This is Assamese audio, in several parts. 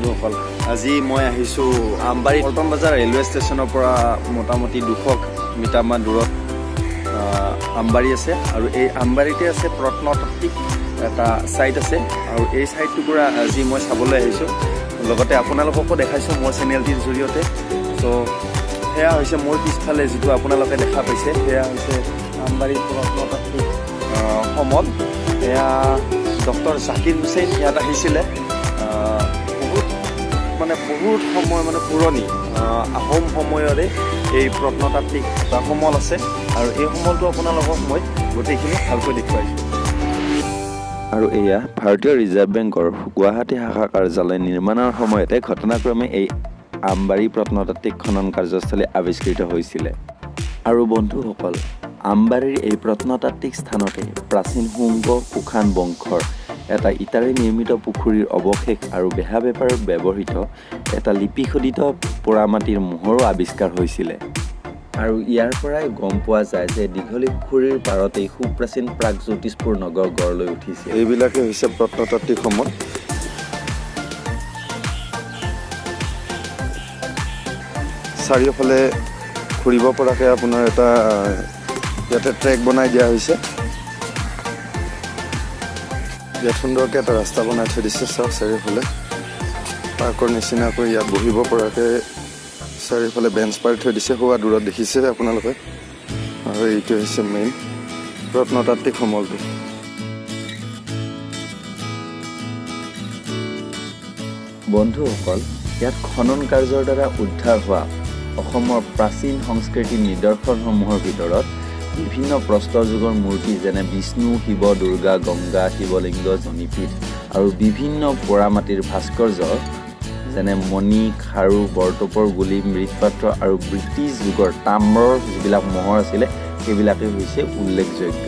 বন্ধুসকল, আজি মই আহিছোঁ আমবাৰী পল্টন বজাৰ ৰেলৱে ষ্টেচনৰ পৰা মোটামুটি 200 মিটাৰমান দূৰত আমবাৰী আছে আৰু এই আমবাৰীতে আছে প্ৰত্নতাত্ত্বিক এটা ছাইট আছে আৰু এই ছাইটটোৰ পৰা আজি মই চাবলৈ আহিছোঁ, লগতে আপোনালোককো দেখাইছোঁ মোৰ চেনেলটিৰ জৰিয়তে। চ' সেয়া হৈছে মোৰ পিছফালে যিটো আপোনালোকে দেখা পাইছে, সেয়া হৈছে আমবাৰী প্ৰত্নতাত্ত্বিক সমল। এয়া ডক্টৰ জাকিৰ হুছেইন ইয়াত আহিছিলে বহুত সময় পুৰণি আহোম সময়ৰে এই প্ৰত্নতাত্ত্বিক এটা সমল আছে আৰু এই সমলটো আপোনালোকক মই গোটেইখিনি ভালকৈ দেখুৱাইছোঁ। আৰু এয়া ভাৰতীয় ৰিজাৰ্ভ বেংকৰ গুৱাহাটী শাখা কাৰ্যালয় নিৰ্মাণৰ সময়তে ঘটনাক্ৰমে এই আমবাৰী প্ৰত্নতাত্ত্বিক খনন কাৰ্যস্থলী আৱিষ্কৃত হৈছিলে। আৰু বন্ধুসকল, আমবাৰীৰ এই প্ৰত্নতাত্ত্বিক স্থানতে প্ৰাচীন শুংগ কুষাণ বংশৰ এটা ইটাৰে নিৰ্মিত পুখুৰীৰ অৱশেষ আৰু বেহা বেপাৰত ব্যৱহৃত এটা লিপিখোদিত পোৰামাটিৰ মোহৰো আৱিষ্কাৰ হৈছিলে। আৰু ইয়াৰ পৰাই গম পোৱা যায় যে দীঘলী পুখুৰীৰ পাৰতেই সুপ্ৰাচীন প্ৰাগজ্যোতিষপুৰ নগৰ গঢ় লৈ উঠিছে। এইবিলাকে হৈছে প্ৰত্নতাত্ত্বিক সমল। চাৰিওফালে ঘূৰিব পৰাকৈ আপোনাৰ এটা ইয়াতে ট্ৰেক বনাই দিয়া হৈছে। ইয়াত সুন্দৰকৈ এটা ৰাস্তা বনাই থৈ দিছে। চাওক চাৰিওফালে পাৰ্কৰ নিচিনাকৈ ইয়াত বহিব পৰাকৈ চাৰিওফালে বেঞ্চ পাৰি থৈ দিছে, হোৱা দূৰত দেখিছে আপোনালোকে। আৰু এইটো হৈছে মেইন প্ৰত্নতাত্ত্বিক সমলটো। বন্ধুসকল, ইয়াত খনন কাৰ্যৰ দ্বাৰা উদ্ধাৰ হোৱা অসমৰ প্ৰাচীন সংস্কৃতিৰ নিদৰ্শনসমূহৰ ভিতৰত বিভিন্ন প্ৰস্তৰ যুগৰ মূৰ্তি যেনে বিষ্ণু, শিৱ, দুৰ্গা, গংগা, শিৱলিংগ, জনীপীঠ আৰু বিভিন্ন পোৰামাটিৰ ভাস্কৰ্য যেনে মণি, খাৰু, বৰটোপৰ গুলি, মৃৎপাত্ৰ আৰু ব্ৰিটিছ যুগৰ তাম্ৰৰ যিবিলাক মোহৰ আছিলে সেইবিলাকেই হৈছে উল্লেখযোগ্য।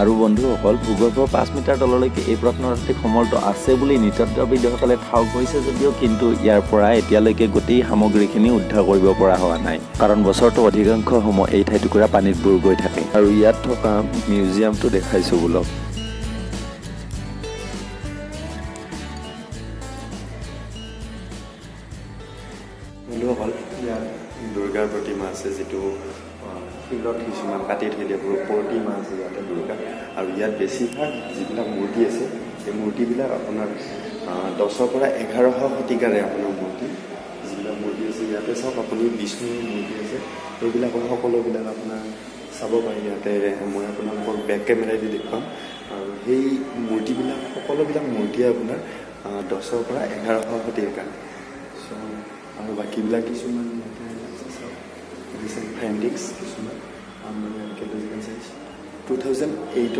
আৰু বন্ধুসকল, ভূগৰ্ভ 5 মিটাৰ তললৈকে এই প্ৰত্নতাত্ত্বিক সমলটো আছে বুলি নৃতত্ত্ববিদসকলে ঠাও কৰিছে যদিও কিন্তু ইয়াৰ পৰা এতিয়ালৈকে গোটেই সামগ্ৰীখিনি উদ্ধাৰ কৰিব পৰা হোৱা নাই, কাৰণ বছৰটো অধিকাংশ সময় এই ঠাইটুকুৰা পানীত বুৰ গৈ থাকে। আৰু ইয়াত থকা মিউজিয়ামটো দেখাইছোঁ বোলক। বন্ধুসকল, ইয়াত দুৰ্গাৰ প্ৰতিমা আছে, যিটো শিলত কিছুমান কাটি থৈ দিয়া প্ৰতিমা আছে ইয়াতে দুৰ্গা। আৰু ইয়াত বেছিভাগ যিবিলাক মূৰ্তি আছে সেই মূৰ্তিবিলাক আপোনাৰ 10ৰ পৰা 1100 শতিকাৰে আপোনাৰ মূৰ্তি যিবিলাক মূৰ্তি আছে ইয়াতে চাওক আপুনি। বিষ্ণুৰ মূৰ্তি আছে, সেইবিলাকৰ সকলোবিলাক আপোনাৰ চাব পাৰি ইয়াতে। মই আপোনালোকক বেক কেমেৰা দি দেখুৱাম। আৰু সেই মূৰ্তিবিলাক সকলোবিলাক মূৰ্তিয়ে আপোনাৰ 10ৰ পৰা 1100 শতিকাৰ। চ' আৰু বাকীবিলাক কিছুমান ইয়াতে আছে চাওক, ৰিচেণ্ট ফাইণ্ডিংছ কিছুমান আৰ্কিঅলজিকেল চাইজ 2008ত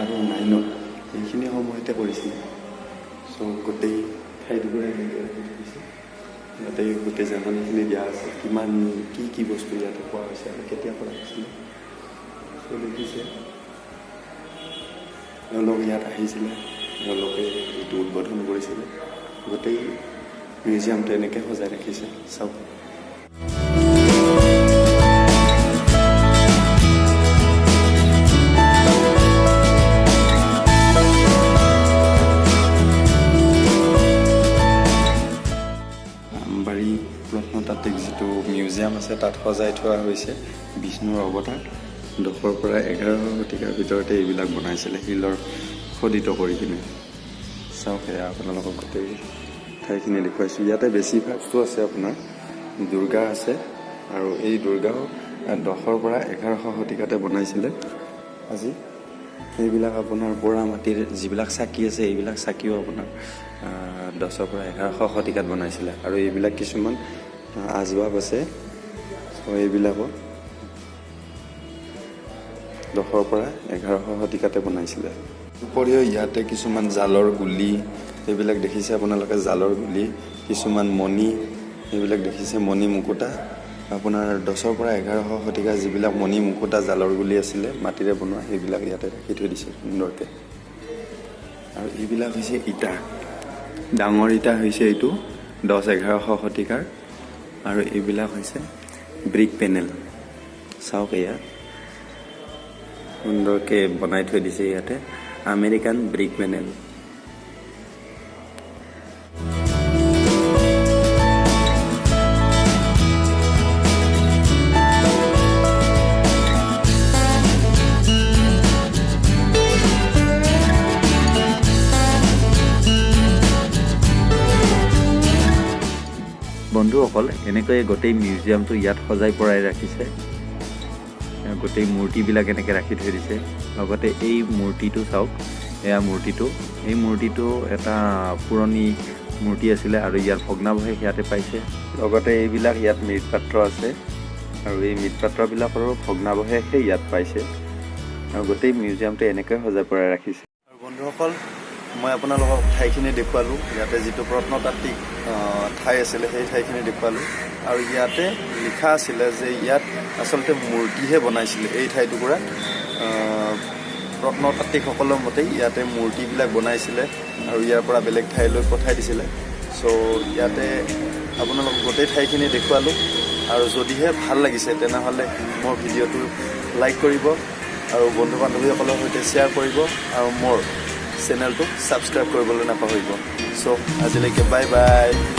আৰু 9ত সেইখিনি সময়তে কৰিছিলে। চ' গোটেই ঠাইটুকুৰা এনেকৈ ৰাখি থৈছে। ইয়াতে গোটেই জাননীখিনি দিয়া আছে, কিমান কি বস্তু ইয়াতে পোৱা হৈছে আৰু কেতিয়া পৰা হৈছিলে। চ' দেখিছে তেওঁলোক ইয়াত আহিছিলে, তেওঁলোকে এইটো উদ্বোধন কৰিছিলে। গোটেই মিউজিয়ামটো এনেকৈ সজাই ৰাখিছে চাওক। আমবাৰী প্ৰত্নতাত্ত্বিক যিটো মিউজিয়াম আছে তাত সজাই থোৱা হৈছে বিষ্ণুৰ অৱতাৰ। 10ৰ পৰা 1100 শতিকাৰ ভিতৰতে এইবিলাক বনাইছিলে শিলৰ খোদিত কৰি কিনে। চাওক, সেয়া আপোনালোকক গোটেই ঠাইখিনি দেখুৱাইছোঁ। ইয়াতে বেছিভাগটো আছে আপোনাৰ দুৰ্গা আছে, আৰু এই দুৰ্গাও 10ৰ পৰা 1100 শতিকাতে বনাইছিলে। আজি এইবিলাক আপোনাৰ পোৰামাটিৰ যিবিলাক চাকি আছে, এইবিলাক চাকিও আপোনাৰ 10ৰ পৰা 1100 শতিকাত বনাইছিলে। আৰু এইবিলাক কিছুমান আচবাব আছে, চ' এইবিলাকো 10ৰ পৰা 1100 শতিকাতে বনাইছিলে। উপৰিও ইয়াতে কিছুমান জালৰ গুলি এইবিলাক দেখিছে আপোনালোকে, জালৰ গুলি, কিছুমান মণি এইবিলাক দেখিছে, মণি মুকুতা আপোনাৰ 10ৰ পৰা 1100 শতিকাৰ যিবিলাক মণি মুকুতা জালৰ গুলি আছিলে মাটিৰে বনোৱা, সেইবিলাক ইয়াতে ৰাখি থৈ দিছে সুন্দৰকৈ। আৰু এইবিলাক হৈছে ইটা, ডাঙৰ ইটা হৈছে এইটো 10-1100 শতিকাৰ। আৰু এইবিলাক হৈছে ব্ৰিক পেনেল। চাওক, এয়া সুন্দৰকৈ বনাই থৈ দিছে ইয়াতে, আমেৰিকান ব্ৰিক পেনেল। বন্ধুসকল, এনেকৈয়ে গোটেই মিউজিয়ামটো ইয়াত সজাই পৰাই ৰাখিছে। গোটেই মূৰ্তিবিলাক এনেকৈ ৰাখি থৈ দিছে। লগতে এই মূৰ্তিটো চাওক, এয়া মূৰ্তিটো, এই মূৰ্তিটো এটা পুৰণি মূৰ্তি আছিলে আৰু ইয়াৰ ভগ্নাৱশেষ ইয়াতে পাইছে। লগতে এইবিলাক ইয়াত মৃৎপাত্ৰ আছে আৰু এই মৃৎপাত্ৰবিলাকৰো ভগ্নাৱশেষে ইয়াত পাইছে আৰু গোটেই মিউজিয়ামটো এনেকৈ সজাই পৰাই ৰাখিছে। আৰু বন্ধুসকল, মই আপোনালোকক ঠাইখিনি দেখুৱালোঁ। ইয়াতে যিটো প্ৰত্নতাত্ত্বিক ঠাই আছিলে সেই ঠাইখিনি দেখুৱালোঁ আৰু ইয়াতে লিখা আছিলে যে ইয়াত আচলতে মূৰ্তিহে বনাইছিলে। এই ঠাইটুকুৰাত প্ৰত্নতাত্ত্বিকসকলৰ মতেই ইয়াতে মূৰ্তিবিলাক বনাইছিলে আৰু ইয়াৰ পৰা বেলেগ ঠাইলৈ পঠাই দিছিলে। চ' ইয়াতে আপোনালোকক গোটেই ঠাইখিনি দেখুৱালোঁ আৰু যদিহে ভাল লাগিছে তেনেহ'লে মোৰ ভিডিঅ'টো লাইক কৰিব আৰু বন্ধু বান্ধৱীসকলৰ সৈতে শ্বেয়াৰ কৰিব আৰু মোৰ চেনেলটো ছাবস্ক্ৰাইব কৰিবলৈ নাপাহৰিব। চ' আজিলৈকে বাই বাই।